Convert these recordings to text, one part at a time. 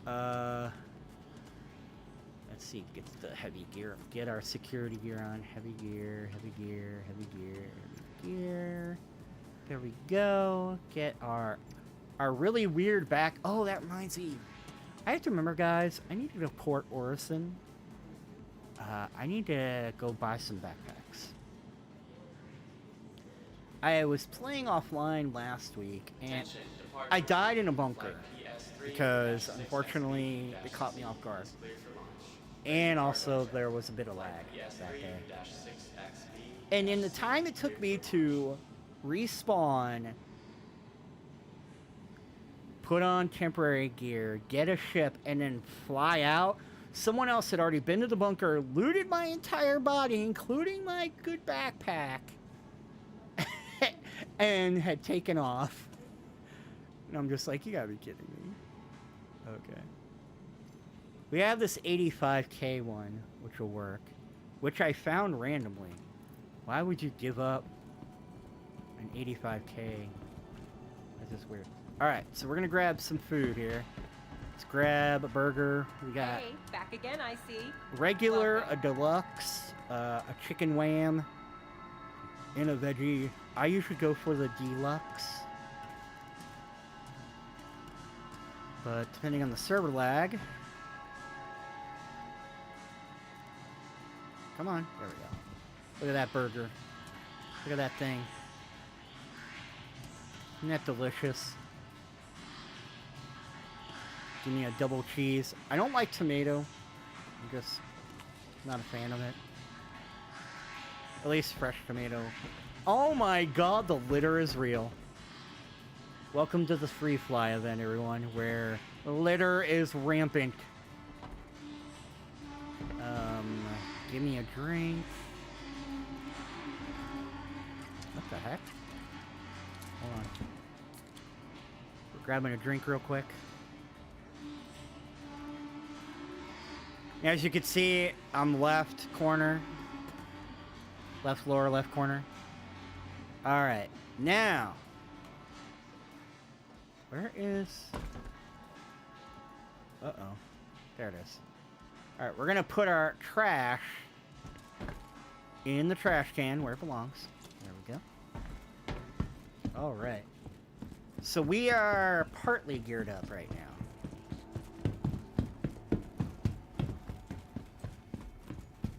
Let's see, get the heavy gear. Get our security gear on. Heavy gear, heavy gear, heavy gear, heavy gear. There we go. Get our really weird back. Oh, that reminds me. I have to remember, guys, I need to go to Port Orison. I need to go buy some backpacks. I was playing offline last week, and I died in a bunker because, unfortunately, it caught me off guard. And also, there was a bit of lag that day. And in the time it took me to respawn, put on temporary gear, get a ship, and then fly out, someone else had already been to the bunker, looted my entire body, including my good backpack, and had taken off. And I'm just like, you gotta be kidding me. Okay. We have this 85k one, which will work, which I found randomly. Why would you give up an 85k? That's just weird. Alright, so we're gonna grab some food here. Let's grab a burger. We got hey, back again, I see. Regular, a deluxe, a chicken wham, and a veggie. I usually go for the deluxe. But depending on the server lag. Come on. There we go. Look at that burger. Look at that thing. Isn't that delicious? Give me a double cheese. I don't like tomato. I'm just not a fan of it. At least fresh tomato. Oh my god, the litter is real. Welcome to the free fly event, everyone, where the litter is rampant. Give me a drink. What the heck? Hold on. We're grabbing a drink real quick. As you can see, I'm left corner. Left lower left corner. Alright, now. Where is... Uh-oh. There it is. Alright, we're gonna put our trash in the trash can where it belongs. There we go. Alright. So we are partly geared up right now.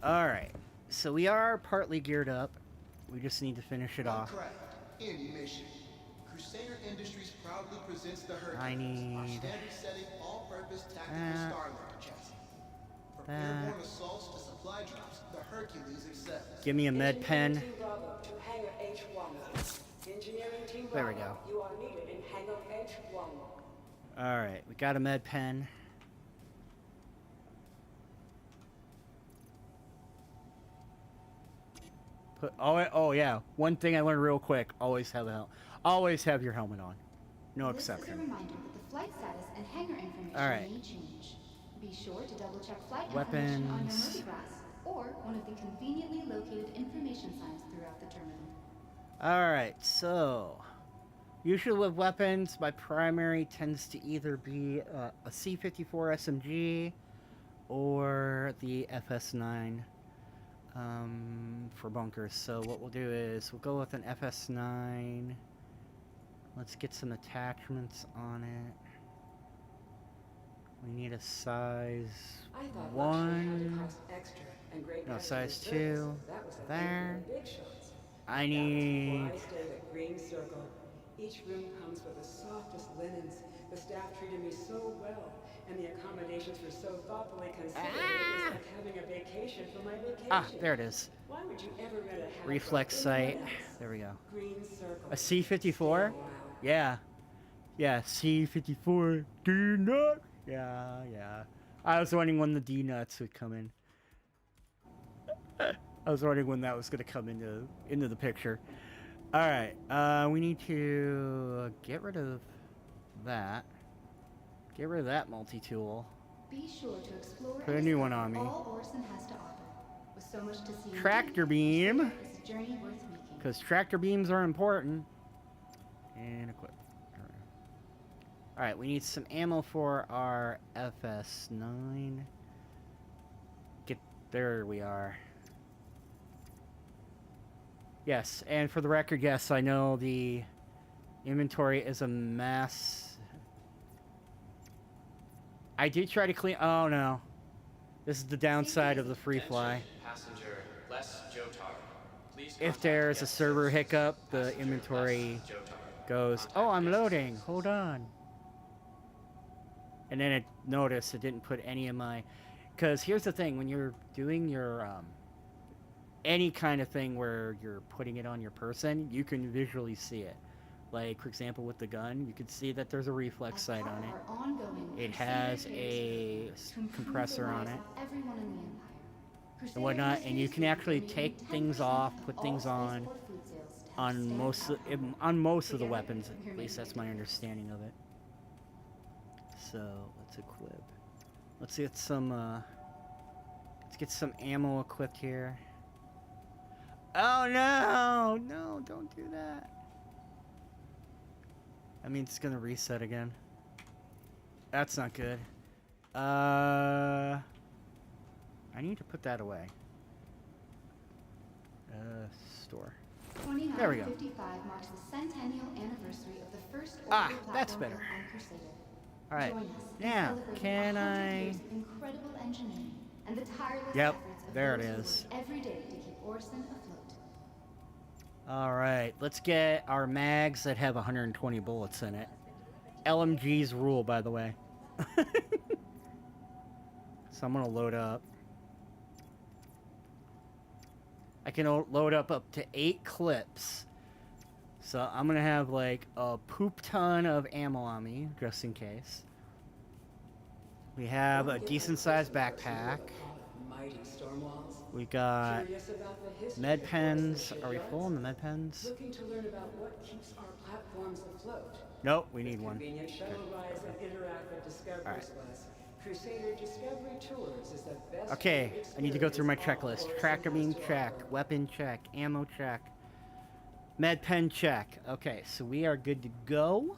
Alright. So we are partly geared up. We just need to finish it off. In mission. Crusader Industries proudly presents the Hercules, I need our standard-setting, all-purpose tactical Starliner chassis. From airborne assaults to supply drops, the Hercules excels. Give me a med pen. There we go. You are needed in Hangar H1. All right, we got a med pen. Oh yeah. One thing I learned real quick: always have always have your helmet on. No exception. This is a reminder that the flight status and hangar information may change. Be sure to double-check flight information on your multigrass or one of the conveniently located information signs throughout the terminal. Alright, so... Usually with weapons, my primary tends to either be a C-54 SMG or the FS9 for bunkers. So what we'll do is we'll go with an FS9. Let's get some attachments on it. We need a size 1. No, size 2. There. I need... Green Circle. Each room comes with the softest linens. The staff treated me so well, and the accommodations were so thoughtfully considered. It was like having a vacation for my vacation. Ah, there it is. Why would you ever rent a house Reflex sight. There we go. Green Circle. A C-54? Yeah. Yeah, C-54. D-nut. Yeah. I was wondering when the D-nuts would come in. I was wondering when that was going to come into the picture. Alright, we need to get rid of that. Get rid of that multi-tool. Be sure to explore Put a new one on me. all Orson has to offer. With so much to see, Tractor beam. it's a journey worth making. Because tractor beams are important. And equip. Alright, we need some ammo for our FS9. There we are. Yes, and for the record, yes, I know the inventory is a mess. I did try to clean... Oh, no. This is the downside of the free fly. Passenger Les Jotard. Please If there's a server hiccup, the inventory goes, oh, I'm loading. Hold on. And then it noticed it didn't put any of my... Because here's the thing. When you're doing your... any kind of thing where you're putting it on your person, you can visually see it. Like, for example, with the gun, you can see that there's a reflex sight on it. It has a compressor on it. And whatnot, and you can actually take things off, put things on most of the weapons. At least that's my understanding of it. So let's equip. Let's get some ammo equipped here. Oh no! No, don't do that. I mean, it's gonna reset again. That's not good. I need to put that away. Store. There we go. 2955 marks the centennial anniversary of the first that's better. on Crusader. All right. Join us in Now, celebrating can 100 I? years of incredible engineering and the tireless Yep, efforts of there it those who is. work every day to keep Orson afloat. All right. Let's get our mags that have 120 bullets in it. LMGs rule, by the way. So I'm gonna load up. I can load up to 8 clips. So I'm gonna have like a poop ton of ammo on me, just in case. We have a decent sized backpack. We got med pens. Are we full on the med pens? Looking to learn about what keeps our platforms afloat. Nope, we need one. Convenient shuttle rides and interactive discovery Alright. spots. Crusader Discovery Tours is the best. Okay, I need to go through my checklist. Tractor beam check, weapon check, ammo check, med pen check. Okay, so we are good to go.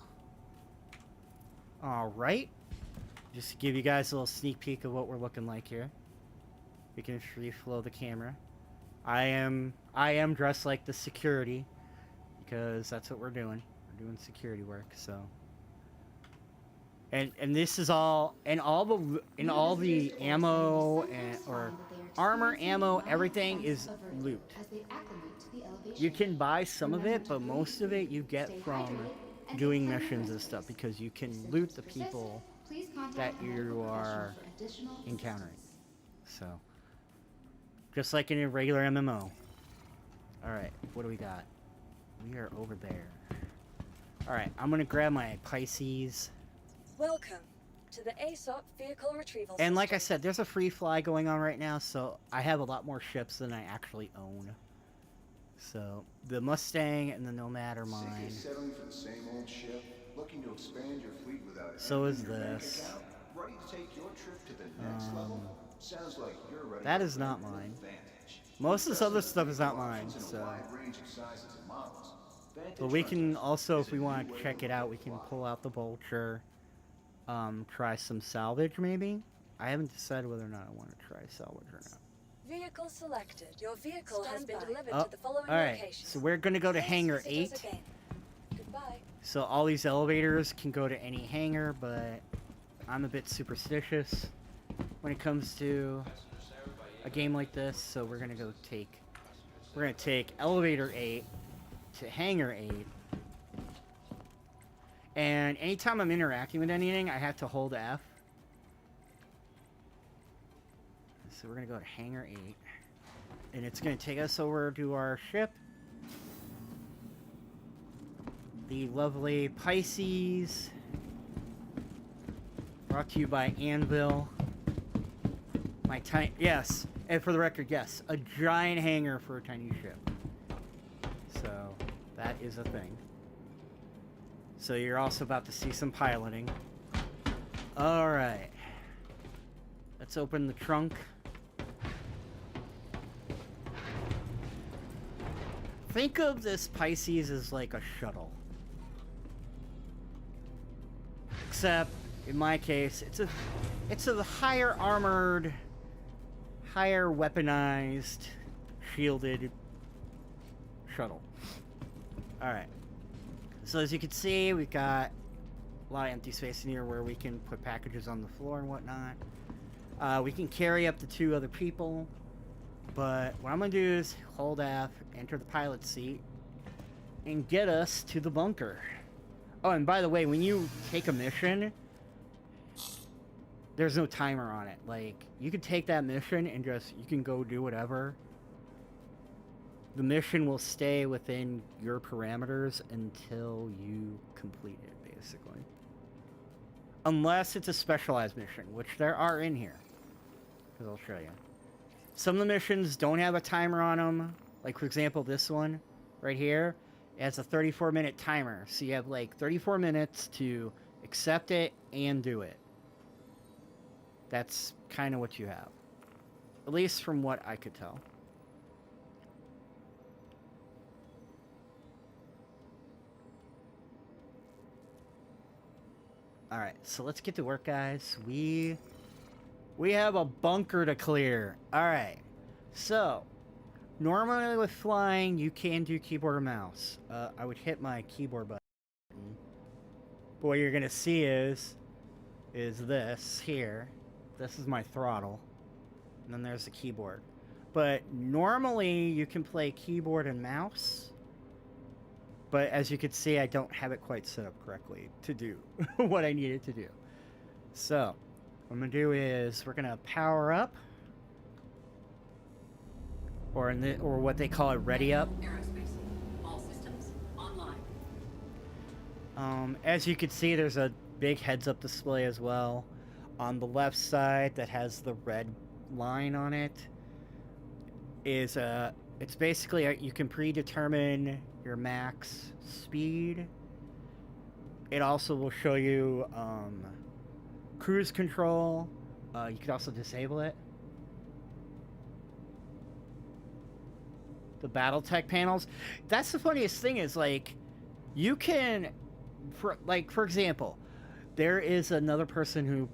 All right. Just to give you guys a little sneak peek of what we're looking like here. We can free flow the camera. I am dressed like the security because that's what we're doing. We're doing security work, so. And this is all all the ammo and or armor, ammo, everything is loot. You can buy some of it, but most of it you get from doing missions and stuff because you can loot the people that you are encountering. So, just like in a regular MMO. Alright, what do we got? We are over there. Alright, I'm gonna grab my Pisces. Welcome to the ASOP Vehicle Retrieval And like I System. said, there's a free fly going on right now, so I have a lot more ships than I actually own. So, the Mustang and the Nomad are mine. Settling for the same old ship, looking to expand your fleet without So is emptying your bank this. account, ready to take your trip to the next level? Sounds like you're ready. That for is not great mine. Vantage. Most of this other stuff is not mine, Options in a so. wide range of sizes and models. Vantage But we can Rentals also, is if we a want new to way check it out, we can fly. pull out the Vulture. Try some salvage, maybe? I haven't decided whether or not I want to try salvage or not. Vehicle selected. Your vehicle has been delivered Oh, to the following alright. locations. So we're going to go to Please Hangar visit 8. us again. Goodbye. So all these elevators can go to any hangar, but I'm a bit superstitious when it comes to a game like this. So we're going to take elevator 8 to Hangar 8. And anytime I'm interacting with anything, I have to hold F. So we're going to go to Hangar 8. And it's going to take us over to our ship. The lovely Pisces. Brought to you by Anvil. My tiny... Yes. And for the record, yes. A giant hangar for a tiny ship. So, that is a thing. So you're also about to see some piloting. Alright. Let's open the trunk. Think of this Pisces as like a shuttle. Except, in my case, it's a higher armored, higher weaponized, shielded shuttle. Alright. So as you can see, we've got a lot of empty space in here where we can put packages on the floor and whatnot. We can carry up to 2 other people. But what I'm going to do is hold F, enter the pilot seat, and get us to the bunker. Oh, and by the way, when you take a mission, there's no timer on it. Like, you can take that mission and you can go do whatever. The mission will stay within your parameters until you complete it, basically. Unless it's a specialized mission, which there are in here. Because I'll show you. Some of the missions don't have a timer on them. Like, for example, this one right here. It has a 34-minute timer. So you have, like, 34 minutes to accept it and do it. That's kind of what you have. At least from what I could tell. Alright, so let's get to work, guys. We have a bunker to clear. Alright, so normally with flying, you can do keyboard or mouse. I would hit my keyboard button. But what you're going to see is this here. This is my throttle. And then there's the keyboard. But normally, you can play keyboard and mouse. But as you can see, I don't have it quite set up correctly to do what I needed to do. So, what I'm going to do is we're going to power up. Or what they call it, ready up. Aerospace. All systems online. As you can see, there's a big heads-up display as well. On the left side that has the red line on it is it's basically you can predetermine your max speed. It also will show you cruise control. You could also disable it. The BattleTech panels. That's the funniest thing is, like, you can, for example, there is another person who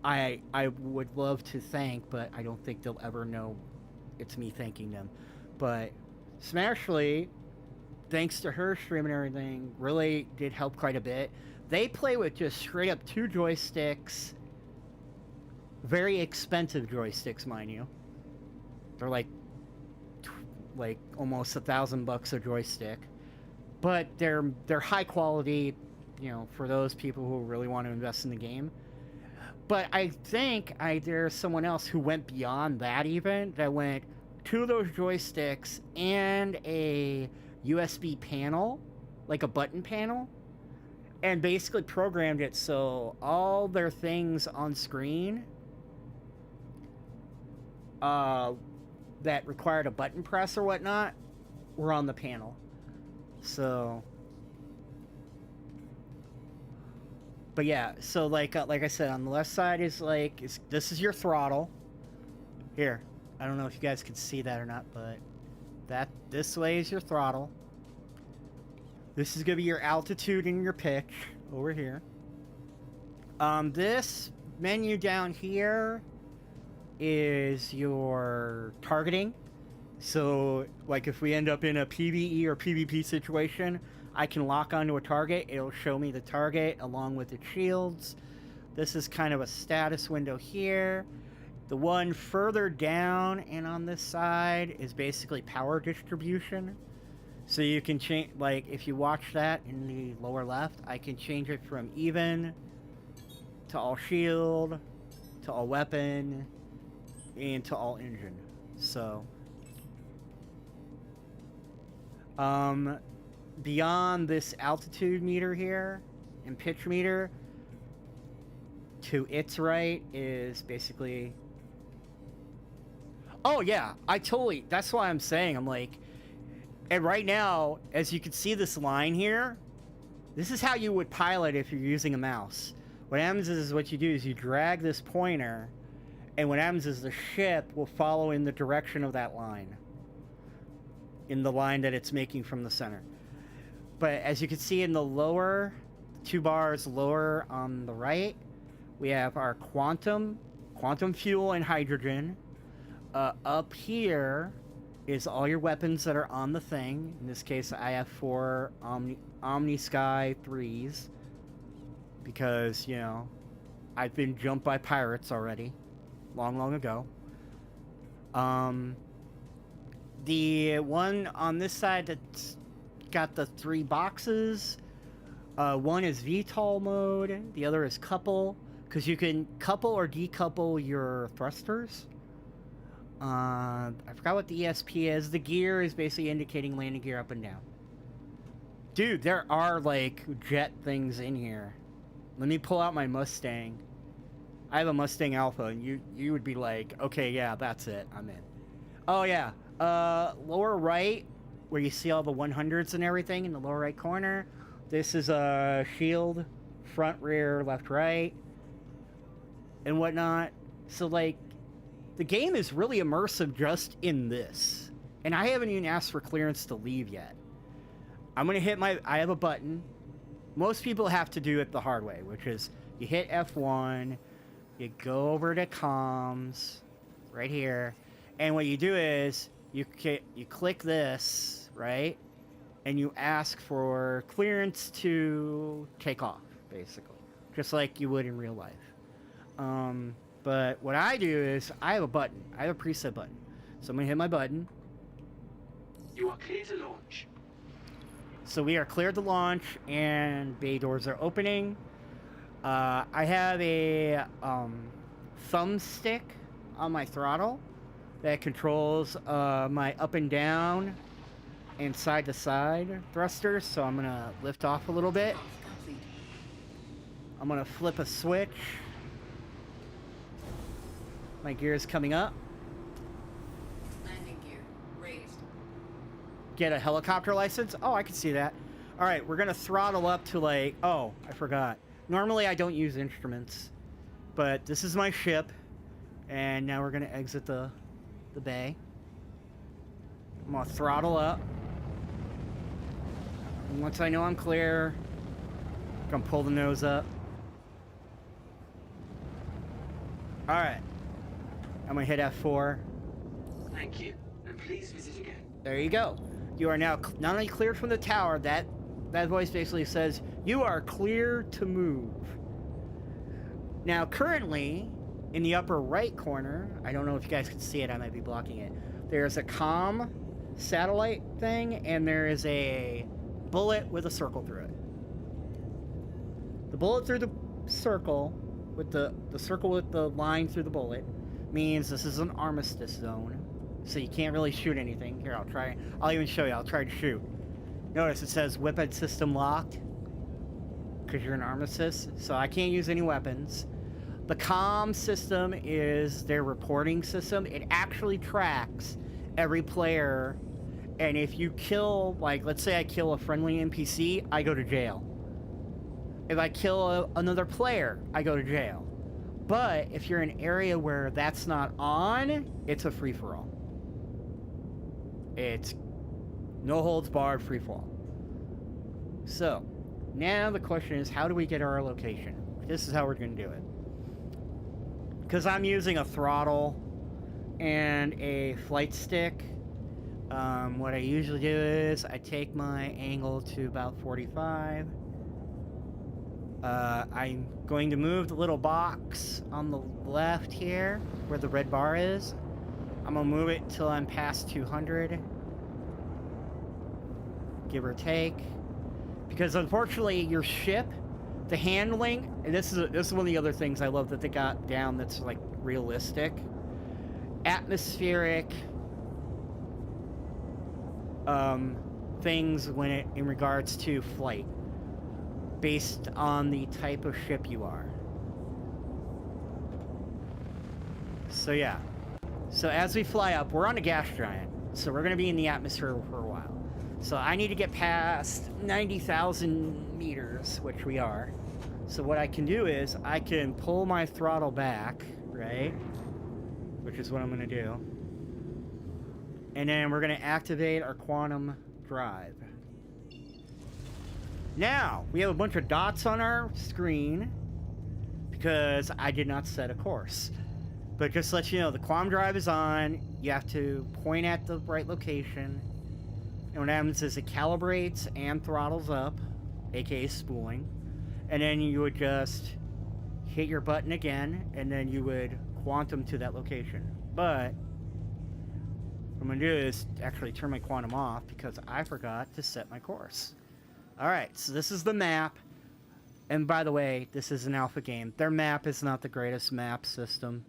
I would love to thank, but I don't think they'll ever know it's me thanking them. But Smashly, thanks to her stream and everything, really did help quite a bit. They play with just straight up 2 joysticks. Very expensive joysticks, mind you. They're like almost $1,000 a joystick. But they're high quality, you know, for those people who really want to invest in the game. But I think there's someone else who went beyond that even, that went 2 of those joysticks and a USB panel, like a button panel, and basically programmed it so all their things on screen that required a button press or whatnot were on the panel. So... But yeah, so like I said, on the left side is this is your throttle. Here, I don't know if you guys can see that or not, but this way is your throttle. This is gonna be your altitude and your pitch over here. This menu down here is your targeting. So, like, if we end up in a PvE or PvP situation, I can lock onto a target. It'll show me the target along with the shields. This is kind of a status window here. The one further down and on this side is basically power distribution. So you can change, like, if you watch that in the lower left, I can change it from even to all shield, to all weapon, and to all engine. So, beyond this altitude meter here and pitch meter, to its right is basically... Oh yeah, that's why I'm saying, I'm like... And right now, as you can see this line here, this is how you would pilot if you're using a mouse. What happens is what you do is you drag this pointer, and what happens is the ship will follow in the direction of that line. In the line that it's making from the center. But as you can see in the lower 2 bars lower on the right, we have our quantum fuel and hydrogen. Up here is all your weapons that are on the thing. In this case, I have 4 Omni Sky 3s because, you know, I've been jumped by pirates already, long ago. The one on this side that's got the 3 boxes, one is VTOL mode, the other is couple, because you can couple or decouple your thrusters. I forgot what the ESP is. The gear is basically indicating landing gear up and down. Dude, there are, like, jet things in here. Let me pull out my Mustang. I have a Mustang Alpha, and you would be like, okay, yeah, that's it. I'm in. Oh, yeah. Lower right, where you see all the 100s and everything in the lower right corner. This is a shield, front, rear, left, right, and whatnot. So, like, the game is really immersive just in this. And I haven't even asked for clearance to leave yet. I'm going to hit I have a button. Most people have to do it the hard way, which is you hit F1, you go over to comms, right here, and what you do is you click this, right? And you ask for clearance to take off, basically. Just like you would in real life. But what I do is, I have a button. I have a preset button. So I'm going to hit my button. You are clear to launch. So we are cleared to launch, and bay doors are opening. I have a thumbstick on my throttle that controls my up and down and side to side thrusters. So I'm going to lift off a little bit. I'm going to flip a switch. My gear is coming up. Landing gear raised. Get a helicopter license? Oh, I can see that. All right, we're going to throttle up to like... Oh, I forgot. Normally, I don't use instruments. But this is my ship. And now we're going to exit the bay. I'm going to throttle up. And once I know I'm clear, I'm going to pull the nose up. All right. I'm going to hit F4. Thank you, and please visit again. There you go. You are now not only cleared from the tower, that voice basically says, you are clear to move. Now, currently, in the upper right corner, I don't know if you guys can see it, I might be blocking it, there's a comm satellite thing, and there is a bullet with a circle through it. The bullet through the circle, with the circle with the line through the bullet, means this is an armistice zone, so you can't really shoot anything. Here, I'll even show you. I'll try to shoot. Notice it says weapon system locked, because you're an armistice, so I can't use any weapons. The comm system is their reporting system. It actually tracks every player, and if you kill, like, let's say I kill a friendly NPC, I go to jail. If I kill another player, I go to jail. But if you're in an area where that's not on, it's a free-for-all. It's no holds barred, free-for-all. So, now the question is, how do we get our location? This is how we're going to do it. Because I'm using a throttle and a flight stick, what I usually do is I take my angle to about 45. I'm going to move the little box on the left here, where the red bar is. I'm going to move it till I'm past 200. Give or take. Because unfortunately, your ship, the handling, and this is one of the other things I love that they got down that's like realistic. Atmospheric things in regards to flight, based on the type of ship you are. So yeah. So as we fly up, we're on a gas giant, so we're going to be in the atmosphere for a while. So I need to get past 90,000 meters, which we are. So what I can do is I can pull my throttle back, right? Which is what I'm going to do. And then we're going to activate our quantum drive. Now, we have a bunch of dots on our screen because I did not set a course. But just to let you know, the quantum drive is on. You have to point at the right location. And what happens is it calibrates and throttles up, aka spooling. And then you would just hit your button again, and then you would quantum to that location. But what I'm going to do is actually turn my quantum off because I forgot to set my course. Alright, so this is the map. And by the way, this is an alpha game. Their map is not the greatest map system,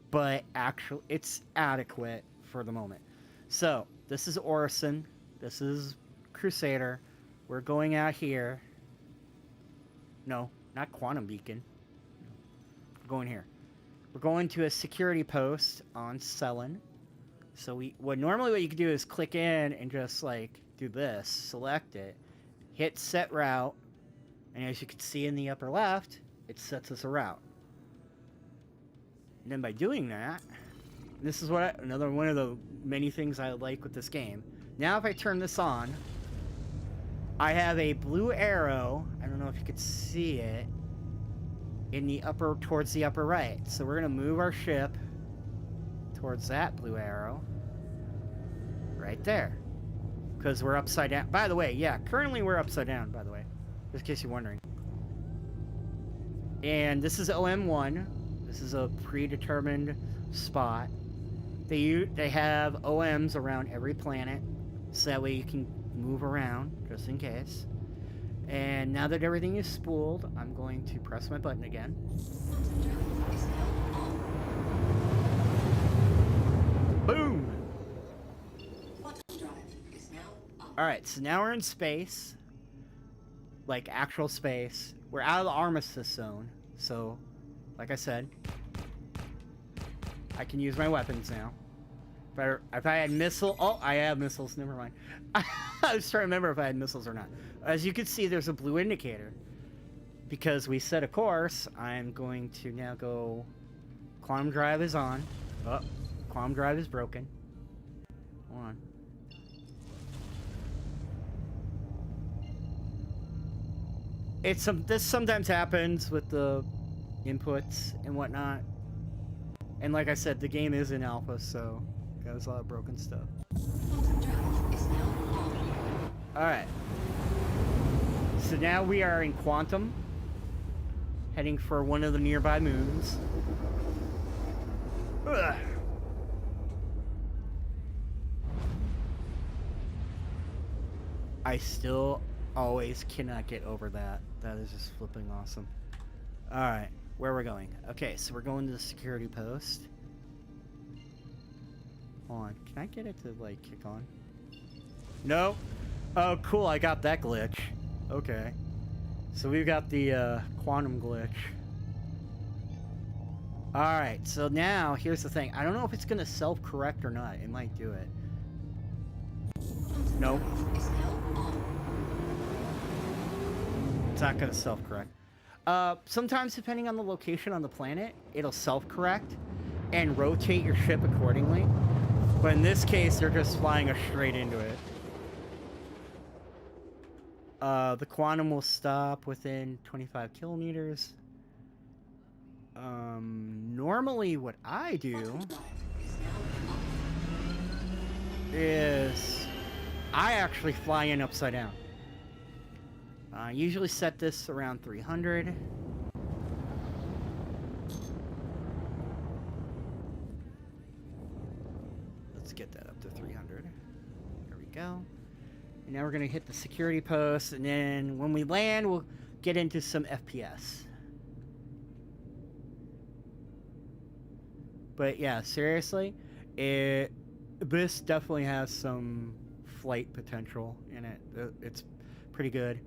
but actually it's adequate for the moment. So, this is Orison. This is Crusader. We're going out here. No, not Quantum Beacon. We're going here. We're going to a security post on Celin. So normally what you could do is click in and just like do this, select it, hit set route, and as you can see in the upper left, it sets us a route. And then by doing that, this is what another one of the many things I like with this game. Now if I turn this on, I have a blue arrow, I don't know if you could see it, in the upper, towards the upper right. So we're gonna move our ship towards that blue arrow, right there. Because we're upside down. By the way, yeah, currently we're upside down, by the way. Just in case you're wondering. And this is OM1. This is a predetermined spot. They have OMs around every planet, so that way you can move around, just in case. And now that everything is spooled, I'm going to press my button again. Boom! Alright, so now we're in space. Like, actual space. We're out of the armistice zone. So, like I said, I can use my weapons now. If I had missile... Oh, I have missiles. Never mind. I was trying to remember if I had missiles or not. As you can see, there's a blue indicator. Because we set a course, I'm going to now go... Quantum drive is on. Oh, quantum drive is broken. Hold on. This sometimes happens with the inputs and whatnot. And like I said, the game is in alpha, so got a lot of broken stuff. Alright. So now we are in Quantum, heading for one of the nearby moons. Ugh. I still always cannot get over that. That is just flipping awesome. Alright, where we're going. Okay, so we're going to the security post. Hold on, can I get it to, like, kick on? No? Oh, cool, I got that glitch. Okay. So we've got the, quantum glitch. Alright, so now, here's the thing. I don't know if it's gonna self-correct or not. It might do it. Nope. It's not gonna self-correct. Sometimes, depending on the location on the planet, it'll self-correct and rotate your ship accordingly. But in this case, they're just flying us straight into it. The quantum will stop within 25 kilometers. Normally what I do is I actually fly in upside down. I usually set this around 300. Let's get that up to 300. There we go. And now we're going to hit the security post, and then when we land, we'll get into some FPS. But yeah, seriously, this definitely has some flight potential in it. It's pretty good.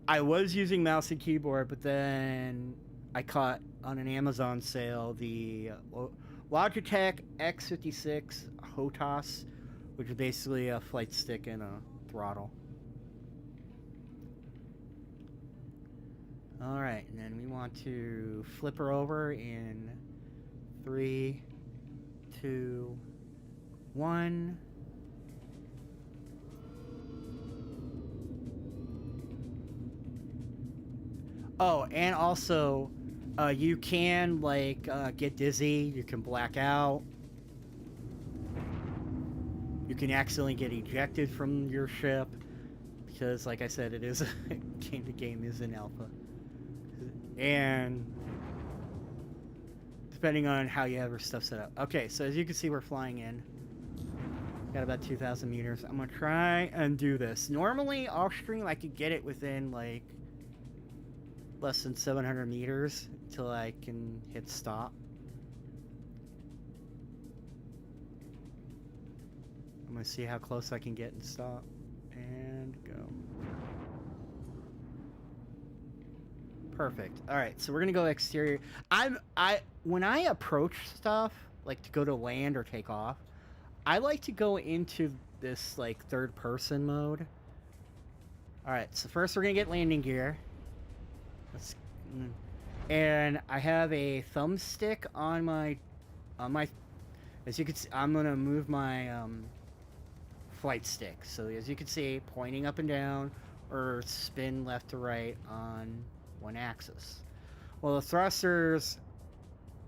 I was using mouse and keyboard, but then I caught on an Amazon sale the Logitech X56 HOTAS, which is basically a flight stick and a throttle. Alright, and then we want to flip her over in 3, 2, 1. Oh, and also, you can, like, get dizzy. You can black out. You can accidentally get ejected from your ship. Because, like I said, it is the game is in alpha. And depending on how you have your stuff set up. Okay, so as you can see, we're flying in. Got about 2,000 meters. I'm gonna try and do this. Normally, off stream, I could get it within, like, less than 700 meters until I can hit stop. I'm gonna see how close I can get and stop. And go. Perfect. All right, so we're gonna go exterior. When I approach stuff, like to go to land or take off, I like to go into this like third person mode. All right, so first we're gonna get landing gear. And I have a thumbstick on my, as you can see, I'm gonna move my flight stick. So as you can see, pointing up and down or spin left to right on one axis. Well, the thrusters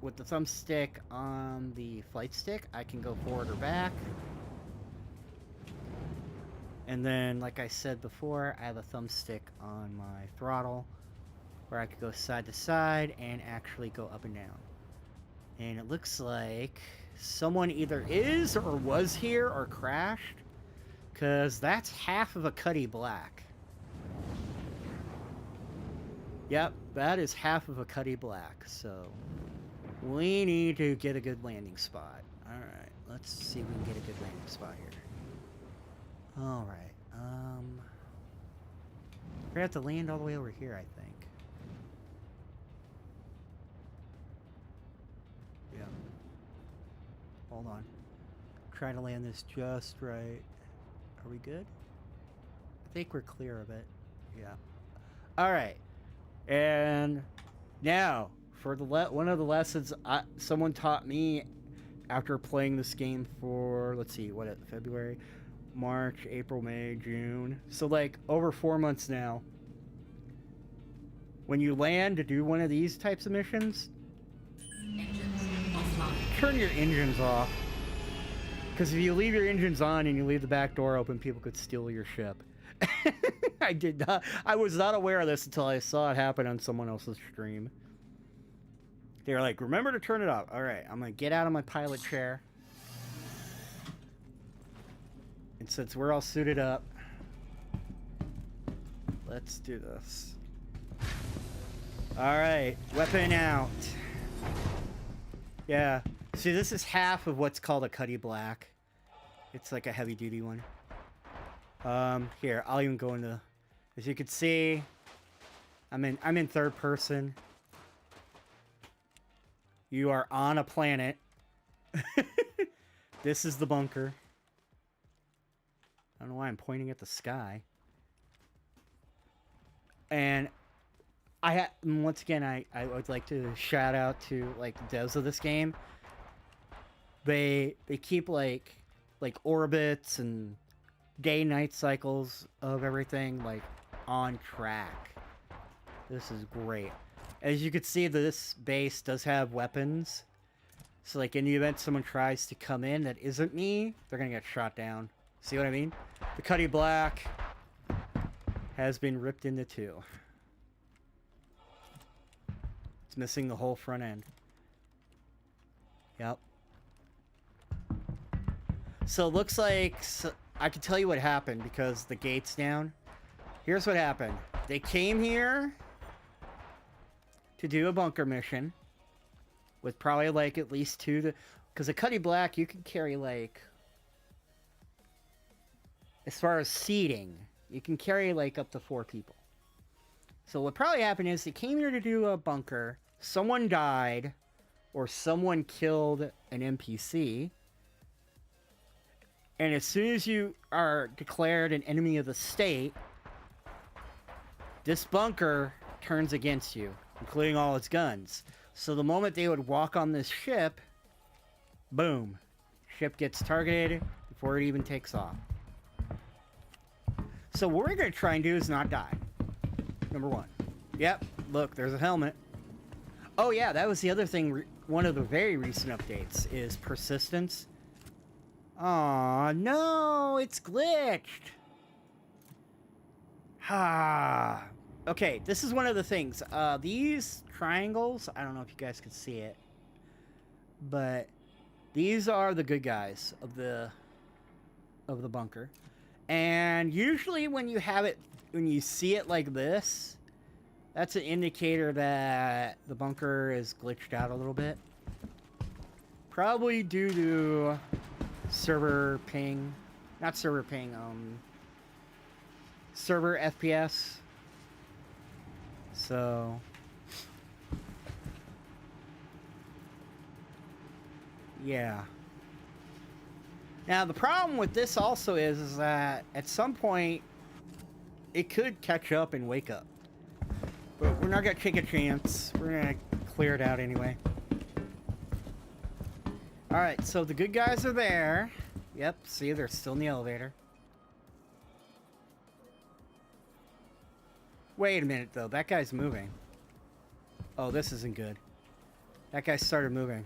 with the thumbstick on the flight stick, I can go forward or back. And then, like I said before, I have a thumbstick on my throttle where I could go side to side and actually go up and down. And it looks like someone either is or was here or crashed, because that's half of a Cuddy Black. Yep, that is half of a Cuddy Black, so we need to get a good landing spot. Alright, let's see if we can get a good landing spot here. Alright, we're gonna have to land all the way over here, I think. Yeah. Hold on. Try to land this just right. Are we good? I think we're clear of it. Yeah. Alright. And now, for the one of the lessons someone taught me after playing this game for, let's see, what, February, March, April, May, June. So like over 4 months now. When you land to do one of these types of missions, turn your engines off. Because if you leave your engines on and you leave the back door open, people could steal your ship. I was not aware of this until I saw it happen on someone else's stream. They were like, remember to turn it off. Alright, I'm going to get out of my pilot chair. And since we're all suited up, let's do this. Alright, weapon out. Yeah. See, this is half of what's called a Cuddy Black. It's like a heavy duty one. Here, I'll even go into, as you can see, I'm in third person. You are on a planet. This is the bunker. I don't know why I'm pointing at the sky. And once again, I would like to shout out to like the devs of this game. They keep like orbits and day-night cycles of everything like on track. This is great. As you can see, this base does have weapons. So like in the event someone tries to come in that isn't me, they're gonna get shot down. See what I mean? The Cuddy Black has been ripped into two. It's missing the whole front end. Yep. So it looks like, I can tell you what happened because the gate's down. Here's what happened. They came here to do a bunker mission with probably like at least two, because a Cuddy Black, you can carry like, as far as seating, you can carry like up to 4 people. So what probably happened is they came here to do a bunker, someone died, or someone killed an NPC, and as soon as you are declared an enemy of the state, this bunker turns against you, including all its guns. So the moment they would walk on this ship, boom, ship gets targeted before it even takes off. So what we're going to try and do is not die, number one. Yep, look, there's a helmet. Oh yeah, that was the other thing, one of the very recent updates is persistence. Aw, no, it's glitched. Ah. Okay, this is one of the things. These triangles, I don't know if you guys can see it, but these are the good guys of the bunker. And usually when you have it, when you see it like this, that's an indicator that the bunker is glitched out a little bit. Probably due to server ping, not server ping, server FPS. So yeah. Now the problem with this also is that at some point it could catch up and wake up. But we're not gonna take a chance. We're gonna clear it out anyway. Alright, so the good guys are there. Yep, see, they're still in the elevator. Wait a minute, though. That guy's moving. Oh, this isn't good. That guy started moving.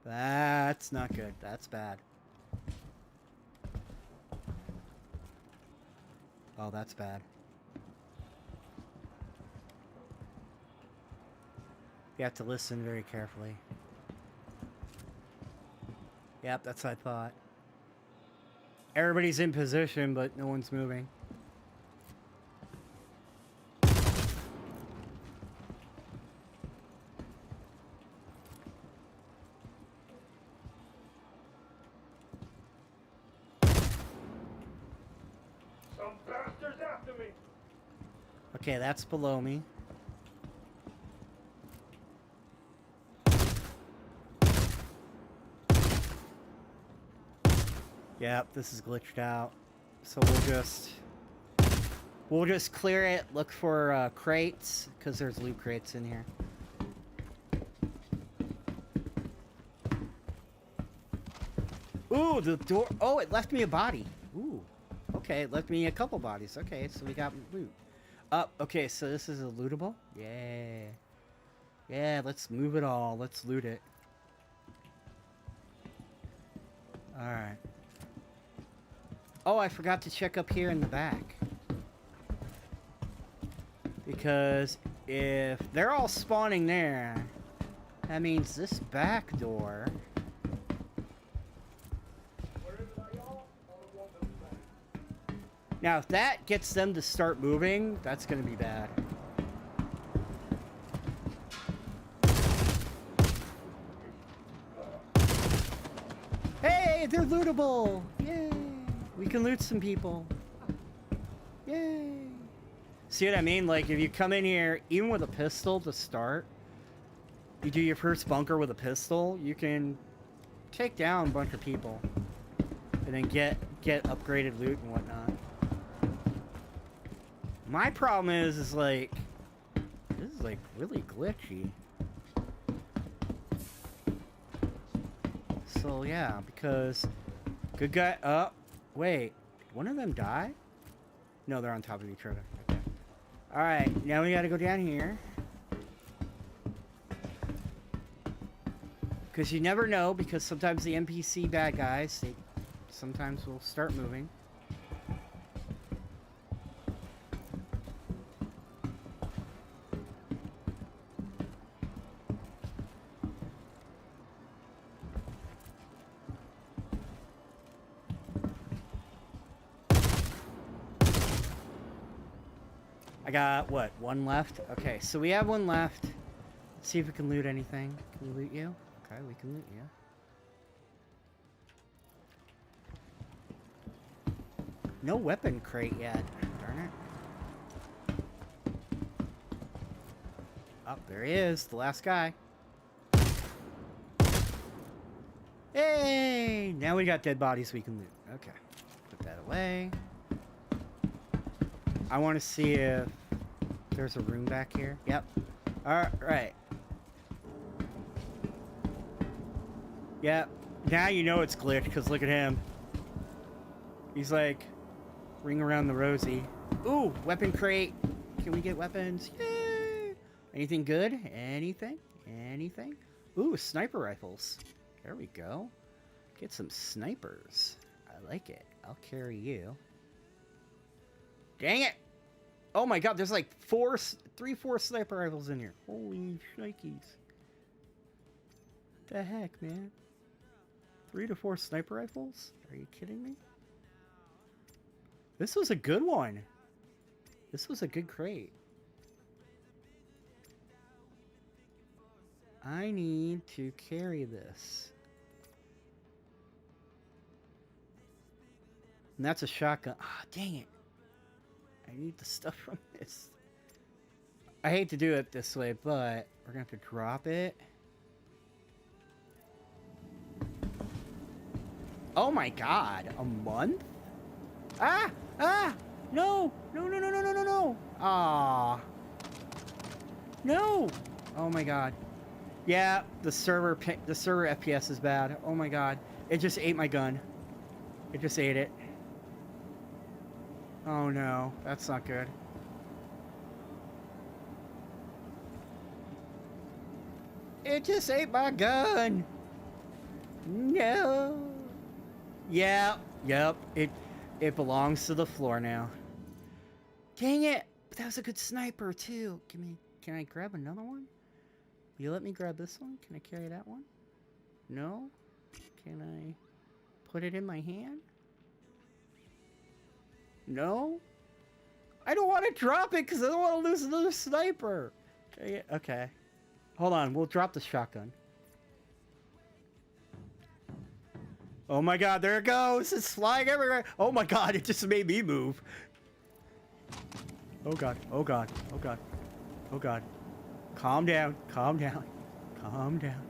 That's not good. That's bad. Oh, that's bad. You have to listen very carefully. Yep, that's what I thought. Everybody's in position, but no one's moving. Okay, that's below me. Yep, this is glitched out. So we'll just clear it, look for crates, because there's loot crates in here. Ooh, the door. Oh, it left me a body. Ooh. Okay, it left me a couple bodies. Okay, so we got loot. Okay, so this is a lootable? Yeah. Yeah, let's move it all. Let's loot it. Alright. Oh, I forgot to check up here in the back. Because if they're all spawning there, that means this back door... Now, if that gets them to start moving, that's going to be bad. Hey, they're lootable! Yay! We can loot some people. Yay! See what I mean? Like, if you come in here, even with a pistol to start, you do your first bunker with a pistol, you can take down a bunch of people. And then get upgraded loot and whatnot. My problem is like, this is like really glitchy. So yeah, because good guy, wait, did one of them die? No, they're on top of each other. Okay. Alright, now we gotta go down here. Because you never know, because sometimes the NPC bad guys, they sometimes will start moving. I got, what, one left? Okay, so we have one left. Let's see if we can loot anything. Can we loot you? Okay, we can loot you. No weapon crate yet. Darn it. Oh, there he is, the last guy. Hey! Now we got dead bodies we can loot. Okay. Put that away. I want to see if there's a room back here. Yep. Alright. Yep. Now you know it's glitched, because look at him. He's like, ring around the rosy. Ooh, weapon crate. Can we get weapons? Yay! Anything good? Anything? Anything? Ooh, sniper rifles. There we go. Get some snipers. I like it. I'll carry you. Dang it! Oh my god, there's like 4 sniper rifles in here. Holy shnikes. What the heck, man? 3 to 4 sniper rifles? Are you kidding me? This was a good one. This was a good crate. I need to carry this. And that's a shotgun. Ah, oh, dang it. I need the stuff from this. I hate to do it this way, but we're going to have to drop it. Oh my god. A month? Ah! Ah! No! No, no, no, no, no, no, no! Ah. No! Oh my god. Yeah, the server FPS is bad. Oh my god. It just ate my gun. It just ate it. Oh no, that's not good. It just ate my gun! No! Yeah, yep, it belongs to the floor now. Dang it! But that was a good sniper too. Can I grab another one? Will you let me grab this one? Can I carry that one? No? Can I put it in my hand? No? I don't want to drop it because I don't want to lose another sniper. Okay. Hold on, we'll drop the shotgun. Oh my god, there it goes! It's flying everywhere! Oh my god, it just made me move. Oh god, oh god, oh god, oh god. Calm down, calm down, calm down.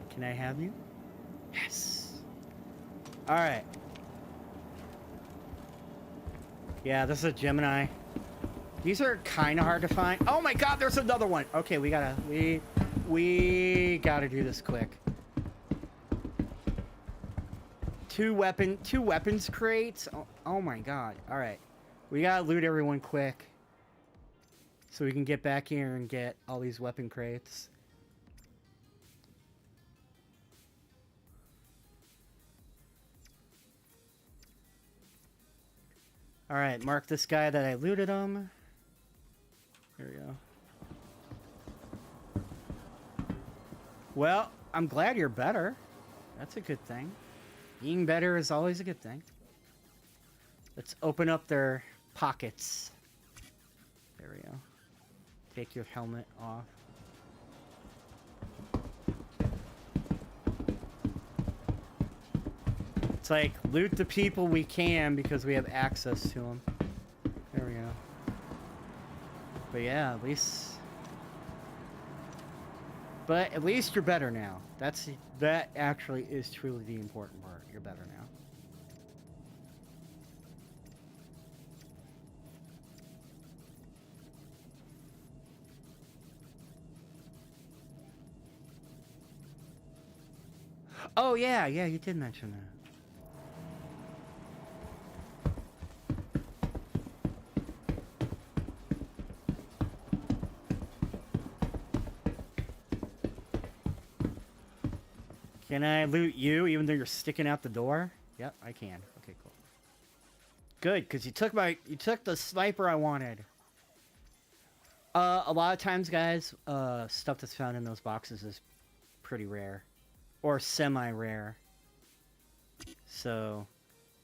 Can I have you? Yes! Alright. Yeah, this is a Gemini. These are kind of hard to find. Oh my god, there's another one! Okay, we gotta do this quick. Two weapons crates. Oh my god. Alright. We gotta loot everyone quick. So we can get back here and get all these weapon crates. Alright, mark this guy that I looted him. There we go. Well, I'm glad you're better. That's a good thing. Being better is always a good thing. Let's open up their pockets. There we go. Take your helmet off. It's like, loot the people we can because we have access to them. There we go. But yeah, at least... But at least you're better now. That actually is truly the important part. You're better now. Oh yeah, you did mention that. Can I loot you even though you're sticking out the door? Yep, I can. Okay, cool. Good, because you took the sniper I wanted. A lot of times, guys, stuff that's found in those boxes is pretty rare. Or semi-rare. So,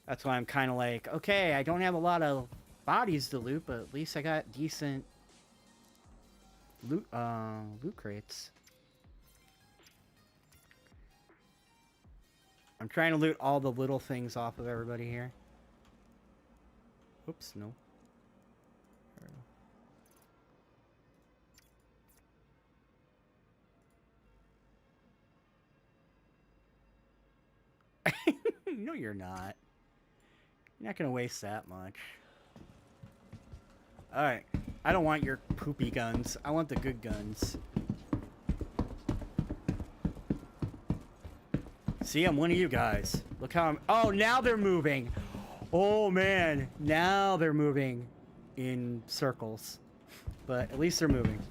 that's why I'm kind of like, okay, I don't have a lot of bodies to loot, but at least I got decent loot crates. I'm trying to loot all the little things off of everybody here. Oops, no. No, you're not. You're not gonna waste that much. Alright. I don't want your poopy guns. I want the good guns. See, I'm one of you guys. Look how I'm... Oh, now they're moving. Oh, man. Now they're moving in circles. But at least they're moving.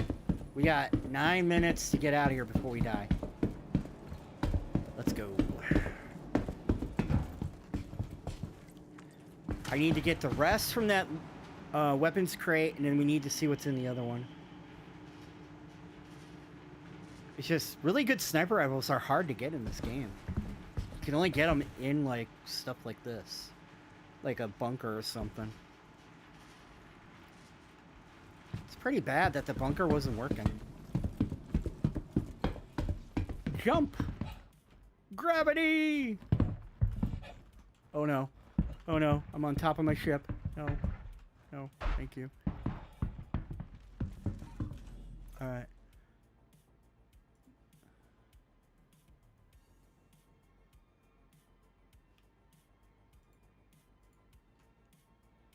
We got 9 minutes to get out of here before we die. Let's go. I need to get the rest from that weapons crate, and then we need to see what's in the other one. It's just really good sniper rifles are hard to get in this game. You can only get them in like stuff like this, like a bunker or something. It's pretty bad that the bunker wasn't working. Jump! Gravity! Oh no. Oh no, I'm on top of my ship. No. No, thank you. Alright.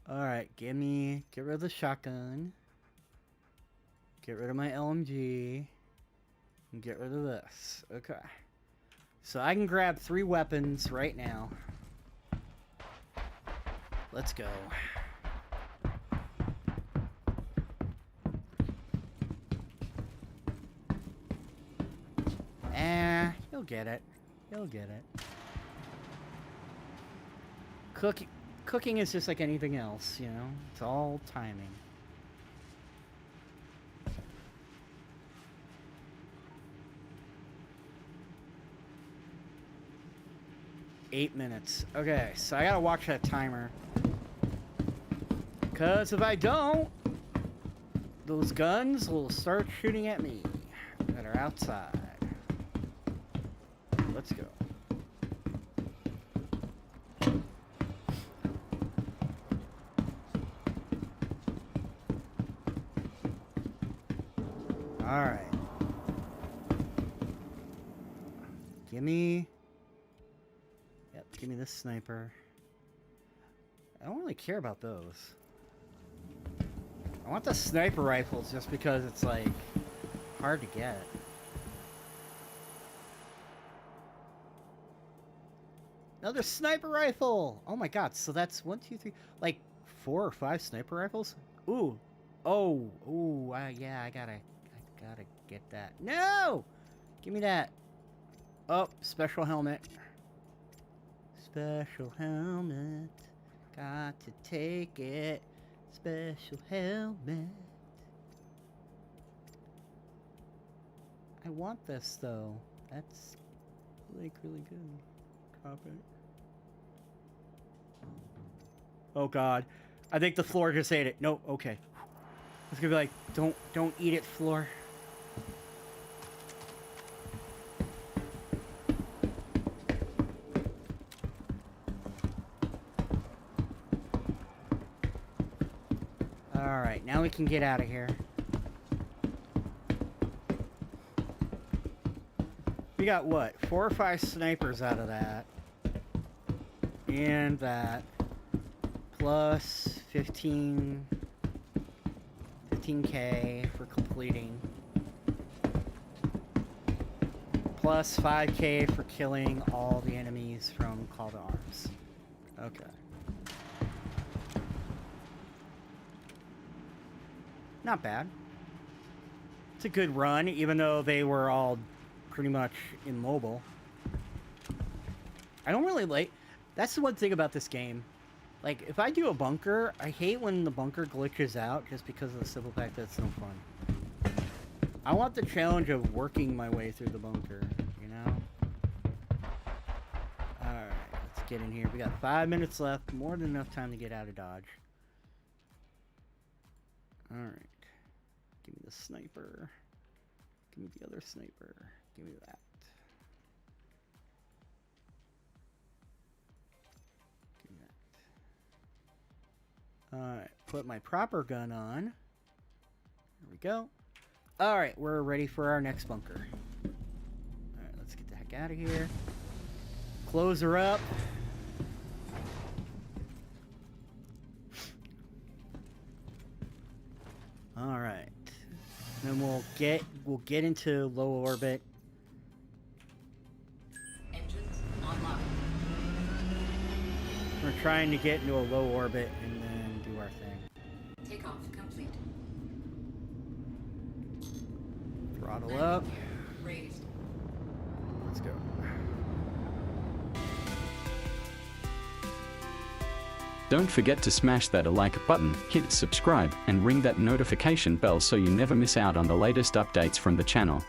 Alright, get rid of the shotgun. Get rid of my LMG. And get rid of this. Okay. So I can grab 3 weapons right now. Let's go. You'll get it. You'll get it. Cooking is just like anything else, you know? It's all timing. Eight minutes. Okay, so I gotta watch that timer. Because if I don't, those guns will start shooting at me that are outside. Let's go. Alright. Gimme this sniper. I don't really care about those. I want the sniper rifles just because it's like hard to get. Another sniper rifle! Oh my god, so that's 1, 2, 3, like 4 or 5 sniper rifles? Ooh. Oh. Ooh, yeah, I gotta get that. No! Give me that. Oh, special helmet. Special helmet. Got to take it. Special helmet. I want this though. That's like really good. Drop it. Oh god. I think the floor just ate it. No, okay. It's gonna be like, don't eat it, floor. Alright, now we can get out of here. We got what? 4 or 5 snipers out of that. And that. Plus 15k for completing. Plus 5k for killing all the enemies from Call to Arms. Okay. Not bad. It's a good run, even though they were all pretty much immobile. I don't really like... That's the one thing about this game. Like, if I do a bunker, I hate when the bunker glitches out just because of the simple fact that it's no fun. I want the challenge of working my way through the bunker, you know? Alright, let's get in here. We got 5 minutes left. More than enough time to get out of Dodge. Alright. Give me the sniper. Give me the other sniper. Give me that. Give me that. Alright, put my proper gun on. There we go. Alright, we're ready for our next bunker. Alright, let's get the heck out of here. Close her up. Alright. Then we'll get into low orbit. Engines online. We're trying to get into a low orbit and then do our thing. Takeoff complete. Throttle up. Raised. Let's go. Don't forget to smash that like button, hit subscribe, and ring that notification bell so you never miss out on the latest updates from the channel.